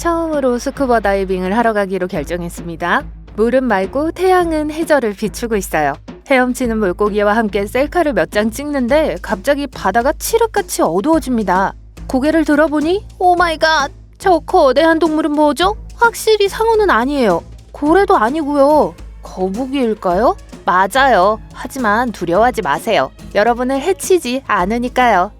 처음으로 스쿠버 다이빙을 하러 가기로 결정했습니다. 물은 맑고 태양은 해저를 비추고 있어요. 헤엄치는 물고기와 함께 셀카를 몇 장 찍는데 갑자기 바다가 칠흑같이 어두워집니다. 고개를 들어보니 오 마이 갓! 저 거대한 동물은 뭐죠? 확실히 상어는 아니에요. 고래도 아니고요. 거북이일까요? 맞아요. 하지만 두려워하지 마세요. 여러분을 해치지 않으니까요.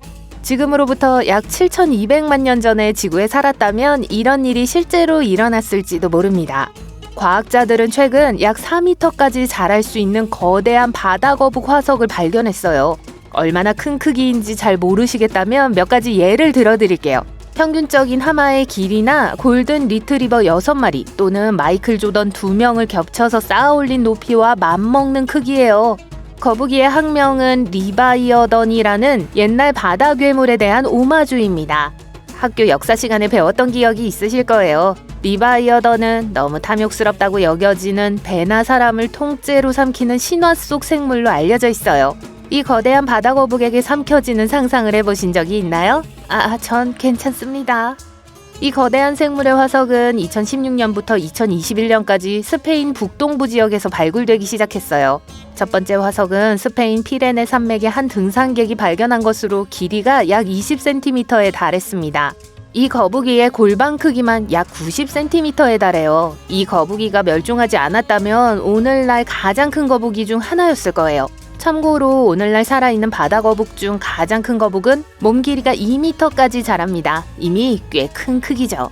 지금으로부터 약 7,200만 년 전에 지구에 살았다면 이런 일이 실제로 일어났을지도 모릅니다. 과학자들은 최근 약 4m까지 자랄 수 있는 거대한 바다거북 화석을 발견했어요. 얼마나 큰 크기인지 잘 모르시겠다면 몇 가지 예를 들어드릴게요. 평균적인 하마의 길이나 골든 리트리버 6마리 또는 마이클 조던 2명을 겹쳐서 쌓아올린 높이와 맞먹는 크기예요. 거북이의 학명은 리바이어던이라는 옛날 바다 괴물에 대한 오마주입니다. 학교 역사 시간에 배웠던 기억이 있으실 거예요. 리바이어던은 너무 탐욕스럽다고 여겨지는 배나 사람을 통째로 삼키는 신화 속 생물로 알려져 있어요. 이 거대한 바다 거북에게 삼켜지는 상상을 해보신 적이 있나요? 전 괜찮습니다. 이 거대한 생물의 화석은 2016년부터 2021년까지 스페인 북동부 지역에서 발굴되기 시작했어요. 첫 번째 화석은 스페인 피레네 산맥의 한 등산객이 발견한 것으로 길이가 약 20cm에 달했습니다. 이 거북이의 골반 크기만 약 90cm에 달해요. 이 거북이가 멸종하지 않았다면 오늘날 가장 큰 거북이 중 하나였을 거예요. 참고로 오늘날 살아있는 바다 거북 중 가장 큰 거북은 몸 길이가 2m까지 자랍니다. 이미 꽤 큰 크기죠.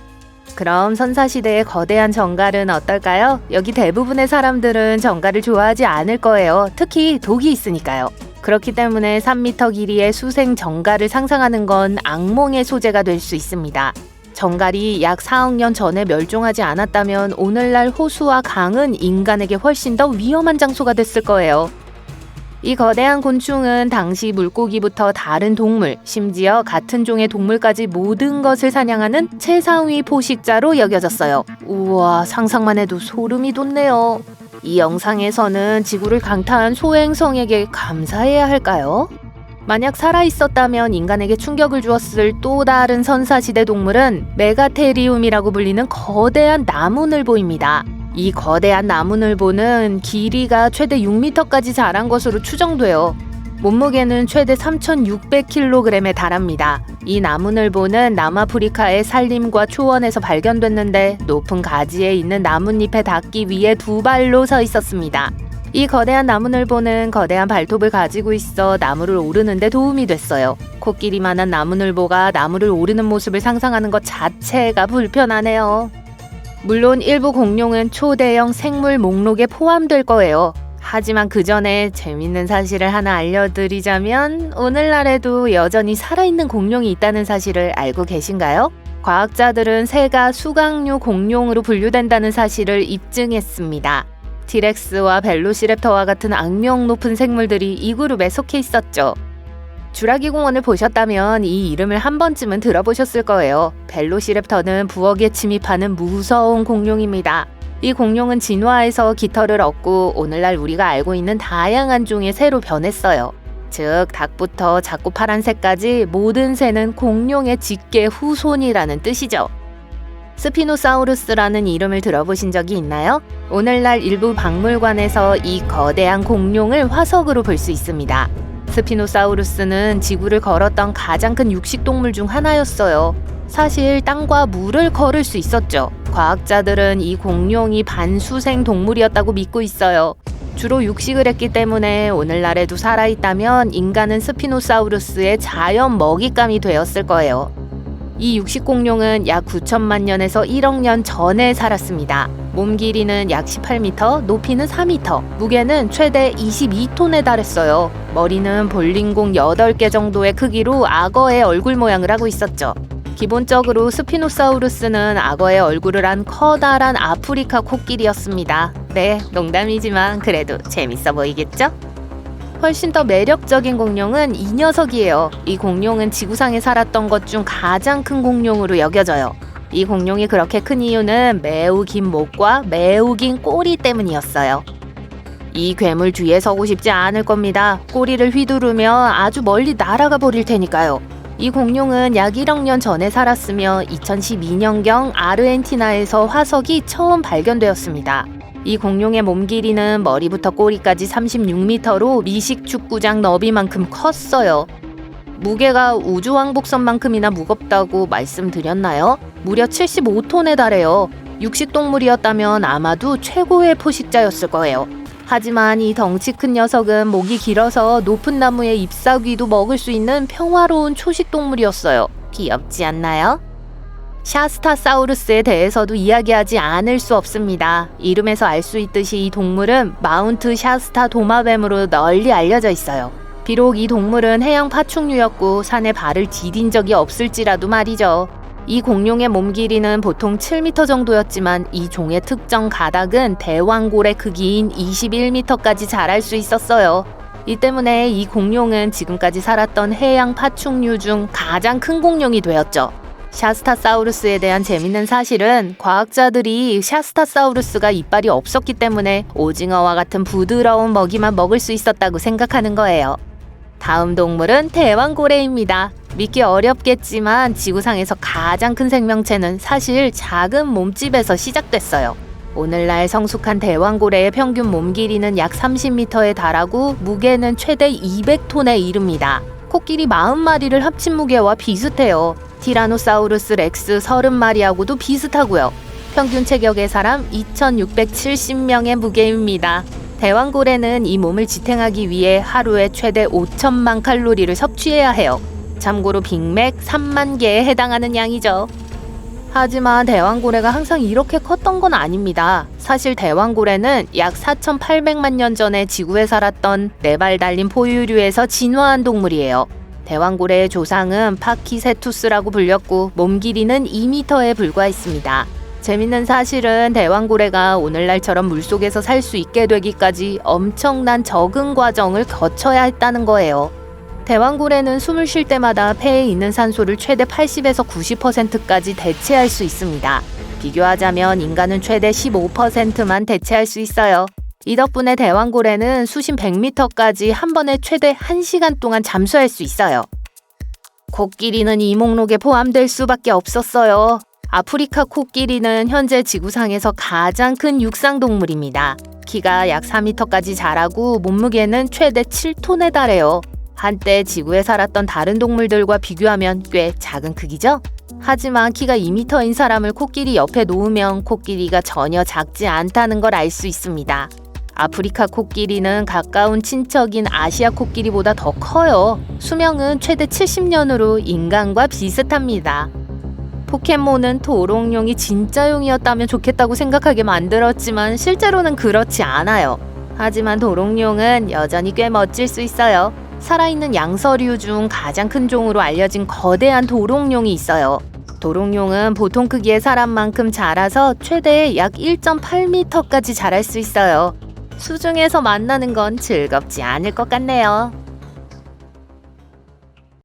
그럼 선사시대의 거대한 정갈은 어떨까요? 여기 대부분의 사람들은 정갈을 좋아하지 않을 거예요. 특히 독이 있으니까요. 그렇기 때문에 3m 길이의 수생 정갈을 상상하는 건 악몽의 소재가 될 수 있습니다. 정갈이 약 4억 년 전에 멸종하지 않았다면 오늘날 호수와 강은 인간에게 훨씬 더 위험한 장소가 됐을 거예요. 이 거대한 곤충은 당시 물고기부터 다른 동물, 심지어 같은 종의 동물까지 모든 것을 사냥하는 최상위 포식자로 여겨졌어요. 우와, 상상만 해도 소름이 돋네요. 이 영상에서는 지구를 강타한 소행성에게 감사해야 할까요? 만약 살아있었다면 인간에게 충격을 주었을 또 다른 선사시대 동물은 메가테리움이라고 불리는 거대한 나무늘보입니다. 이 거대한 나무늘보는 길이가 최대 6m까지 자란 것으로 추정돼요. 몸무게는 최대 3,600kg에 달합니다. 이 나무늘보는 남아프리카의 산림과 초원에서 발견됐는데 높은 가지에 있는 나뭇잎에 닿기 위해 2발로 서 있었습니다. 이 거대한 나무늘보는 거대한 발톱을 가지고 있어 나무를 오르는 데 도움이 됐어요. 코끼리만한 나무늘보가 나무를 오르는 모습을 상상하는 것 자체가 불편하네요. 물론 일부 공룡은 초대형 생물 목록에 포함될 거예요. 하지만 그 전에 재밌는 사실을 하나 알려드리자면 오늘날에도 여전히 살아있는 공룡이 있다는 사실을 알고 계신가요? 과학자들은 새가 수강류 공룡으로 분류된다는 사실을 입증했습니다. 티렉스와 벨로시랩터와 같은 악명 높은 생물들이 이 그룹에 속해 있었죠. 주라기 공원을 보셨다면 이 이름을 한 번쯤은 들어보셨을 거예요. 벨로시랩터는 부엌에 침입하는 무서운 공룡입니다. 이 공룡은 진화에서 깃털을 얻고 오늘날 우리가 알고 있는 다양한 종의 새로 변했어요. 즉 닭부터 작고 파란 새까지 모든 새는 공룡의 직계 후손이라는 뜻이죠. 스피노사우루스라는 이름을 들어보신 적이 있나요? 오늘날 일부 박물관에서 이 거대한 공룡을 화석으로 볼 수 있습니다. 스피노사우루스는 지구를 걸었던 가장 큰 육식동물 중 하나였어요. 사실 땅과 물을 걸을 수 있었죠. 과학자들은 이 공룡이 반수생 동물이었다고 믿고 있어요. 주로 육식을 했기 때문에 오늘날에도 살아있다면 인간은 스피노사우루스의 자연 먹잇감이 되었을 거예요. 이 육식공룡은 약 9천만 년에서 1억 년 전에 살았습니다. 몸 길이는 약 18m, 높이는 4m, 무게는 최대 22톤에 달했어요. 머리는 볼링공 8개 정도의 크기로 악어의 얼굴 모양을 하고 있었죠. 기본적으로 스피노사우루스는 악어의 얼굴을 한 커다란 아프리카 코끼리였습니다. 네, 농담이지만 그래도 재밌어 보이겠죠? 훨씬 더 매력적인 공룡은 이 녀석이에요. 이 공룡은 지구상에 살았던 것 중 가장 큰 공룡으로 여겨져요. 이 공룡이 그렇게 큰 이유는 매우 긴 목과 매우 긴 꼬리 때문이었어요. 이 괴물 뒤에 서고 싶지 않을 겁니다. 꼬리를 휘두르며 아주 멀리 날아가 버릴 테니까요. 이 공룡은 약 1억 년 전에 살았으며 2012년경 아르헨티나에서 화석이 처음 발견되었습니다. 이 공룡의 몸 길이는 머리부터 꼬리까지 36m로 미식 축구장 너비만큼 컸어요. 무게가 우주왕복선만큼이나 무겁다고 말씀드렸나요? 무려 75톤에 달해요. 육식동물이었다면 아마도 최고의 포식자였을 거예요. 하지만 이 덩치 큰 녀석은 목이 길어서 높은 나무의 잎사귀도 먹을 수 있는 평화로운 초식동물이었어요. 귀엽지 않나요? 샤스타사우루스에 대해서도 이야기하지 않을 수 없습니다. 이름에서 알 수 있듯이 이 동물은 마운트 샤스타 도마뱀으로 널리 알려져 있어요. 비록 이 동물은 해양 파충류였고 산에 발을 디딘 적이 없을지라도 말이죠. 이 공룡의 몸 길이는 보통 7m 정도였지만 이 종의 특정 가닥은 대왕고래 크기인 21m까지 자랄 수 있었어요. 이 때문에 이 공룡은 지금까지 살았던 해양 파충류 중 가장 큰 공룡이 되었죠. 샤스타사우루스에 대한 재밌는 사실은 과학자들이 샤스타사우루스가 이빨이 없었기 때문에 오징어와 같은 부드러운 먹이만 먹을 수 있었다고 생각하는 거예요. 다음 동물은 대왕고래입니다. 믿기 어렵겠지만 지구상에서 가장 큰 생명체는 사실 작은 몸집에서 시작됐어요. 오늘날 성숙한 대왕고래의 평균 몸 길이는 약 30m에 달하고 무게는 최대 200톤에 이릅니다. 코끼리 40마리를 합친 무게와 비슷해요. 티라노사우루스 렉스 30마리하고도 비슷하고요. 평균 체격의 사람 2670명의 무게입니다. 대왕고래는 이 몸을 지탱하기 위해 하루에 최대 5천만 칼로리를 섭취해야 해요. 참고로 빅맥 3만 개에 해당하는 양이죠. 하지만 대왕고래가 항상 이렇게 컸던 건 아닙니다. 사실 대왕고래는 약 4,800만 년 전에 지구에 살았던 4발 달린 포유류에서 진화한 동물이에요. 대왕고래의 조상은 파키세투스라고 불렸고 몸 길이는 2m에 불과했습니다. 재밌는 사실은 대왕고래가 오늘날처럼 물속에서 살 수 있게 되기까지 엄청난 적응 과정을 거쳐야 했다는 거예요. 대왕고래는 숨을 쉴 때마다 폐에 있는 산소를 최대 80에서 90%까지 대체할 수 있습니다. 비교하자면 인간은 최대 15%만 대체할 수 있어요. 이 덕분에 대왕고래는 수심 100m까지 한 번에 최대 1시간 동안 잠수할 수 있어요. 코끼리는 이 목록에 포함될 수밖에 없었어요. 아프리카 코끼리는 현재 지구상에서 가장 큰 육상동물입니다. 키가 약 4m까지 자라고 몸무게는 최대 7톤에 달해요. 한때 지구에 살았던 다른 동물들과 비교하면 꽤 작은 크기죠? 하지만 키가 2m인 사람을 코끼리 옆에 놓으면 코끼리가 전혀 작지 않다는 걸 알 수 있습니다. 아프리카 코끼리는 가까운 친척인 아시아 코끼리보다 더 커요. 수명은 최대 70년으로 인간과 비슷합니다. 포켓몬은 도롱뇽이 진짜용이었다면 좋겠다고 생각하게 만들었지만 실제로는 그렇지 않아요. 하지만 도롱뇽은 여전히 꽤 멋질 수 있어요. 살아있는 양서류 중 가장 큰 종으로 알려진 거대한 도롱뇽이 있어요. 도롱뇽은 보통 크기의 사람만큼 자라서 최대 약 1.8m까지 자랄 수 있어요. 수중에서 만나는 건 즐겁지 않을 것 같네요.